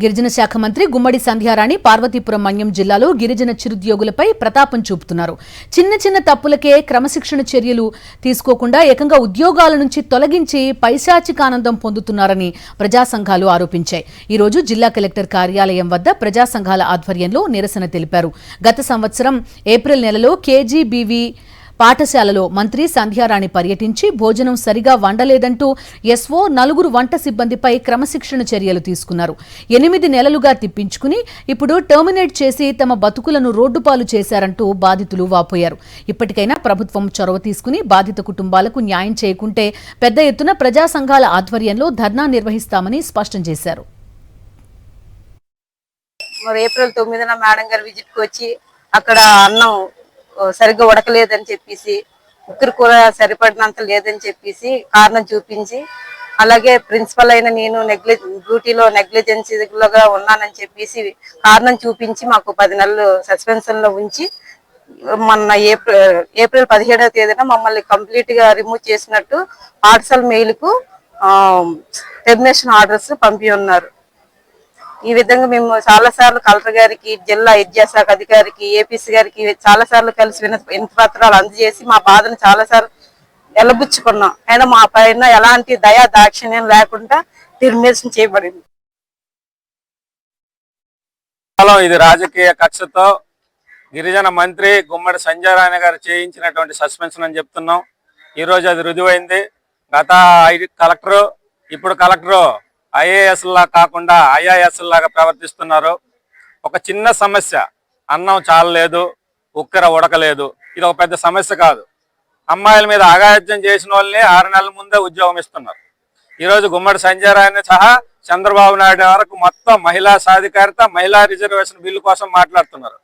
గిరిజన శాఖ మంత్రి గుమ్మడి సంధ్యారాణి పార్వతీపురం మన్యం జిల్లాలో గిరిజన చిరుద్యోగులపై ప్రతాపం చూపుతున్నారు. చిన్న చిన్న తప్పులకే క్రమశిక్షణ చర్యలు తీసుకోకుండా ఏకంగా ఉద్యోగాల నుంచి తొలగించి పైశాచికానందం పొందుతున్నారని ప్రజా సంఘాలు ఆరోపించాయి. ఈ రోజు జిల్లా కలెక్టర్ కార్యాలయం వద్ద ప్రజా సంఘాల ఆధ్వర్యంలో నిరసన తెలిపారు. గత సంవత్సరం ఏప్రిల్ నెలలో కేజీబీవీ పాఠశాలలో మంత్రి సంధ్యారాణి పర్యటించి భోజనం సరిగా వండలేదంటూ ఎస్ఓ 4 వంట సిబ్బందిపై క్రమశిక్షణ చర్యలు తీసుకున్నారు. 8 నెలలుగా తిప్పించుకుని ఇప్పుడు టర్మినేట్ చేసి తమ బతుకులను రోడ్డుపాలు చేశారంటూ బాధితులు వాపోయారు. ఇప్పటికైనా ప్రభుత్వం చొరవ తీసుకుని బాధిత కుటుంబాలకు న్యాయం చేయకుంటే పెద్ద ఎత్తున ప్రజా సంఘాల ఆధ్వర్యంలో ధర్నా నిర్వహిస్తామని స్పష్టం చేశారు. ఏప్రిల్ 9న మేడం గారు విజిట్ కు వచ్చి అక్కడ అన్నం సరిగ్గా ఉడకలేదని చెప్పేసి ఉక్కిరి కూర సరిపడినంత లేదని చెప్పేసి కారణం చూపించి, అలాగే ప్రిన్సిపల్ అయిన నేను డ్యూటీలో నెగ్లిజెన్సీగా ఉన్నానని చెప్పేసి కారణం చూపించి మాకు 10 నెలలు సస్పెన్షన్ లో ఉంచి మొన్న ఏప్రిల్ 17వ తేదీన మమ్మల్ని కంప్లీట్ గా రిమూవ్ చేసినట్టు పాఠశాల మెయిల్ కు టెర్మినేషన్ ఆర్డర్స్ పంపి ఉన్నారు. ఈ విధంగా మేము చాలా సార్లు కలెక్టర్ గారికి, జిల్లా విద్యాశాఖ అధికారికి, ఏపీసీ గారికి చాలా సార్లు కలిసి వినతి పత్రాలు అందజేసి మా బాధను చాలా సార్లు ఎలబుచ్చుకున్నాం. అయినా మా పైన ఎలాంటి దయా దాక్షిణ్యం లేకుండా టెర్మినేషన్ చేయబడింది. ఇది రాజకీయ కక్షతో గిరిజన మంత్రి గుమ్మడి సంధ్యారాణి గారు చేయించినటువంటి సస్పెన్షన్ అని చెప్తున్నాం. ఈ రోజు అది రుజువైంది. గత కలెక్టరు ఇప్పుడు కలెక్టరు ఐఏఎస్ లా కాకుండా ఐఆర్ఎస్ లాగా ప్రవర్తిస్తున్నారు. ఒక చిన్న సమస్య, అన్నం చాలలేదు, ఉక్కెర ఉడకలేదు, ఇది ఒక పెద్ద సమస్య కాదు. అమ్మాయిల మీద అఘాయిత్యం చేసిన వాళ్ళని 6 నెలల ముందే ఉద్యోగం ఇస్తున్నారు. ఈరోజు గుమ్మడి సంధ్యారాణి సహా చంద్రబాబు నాయుడు వరకు మొత్తం మహిళా సాధికారిత, మహిళా రిజర్వేషన్ బిల్లు కోసం మాట్లాడుతున్నారు.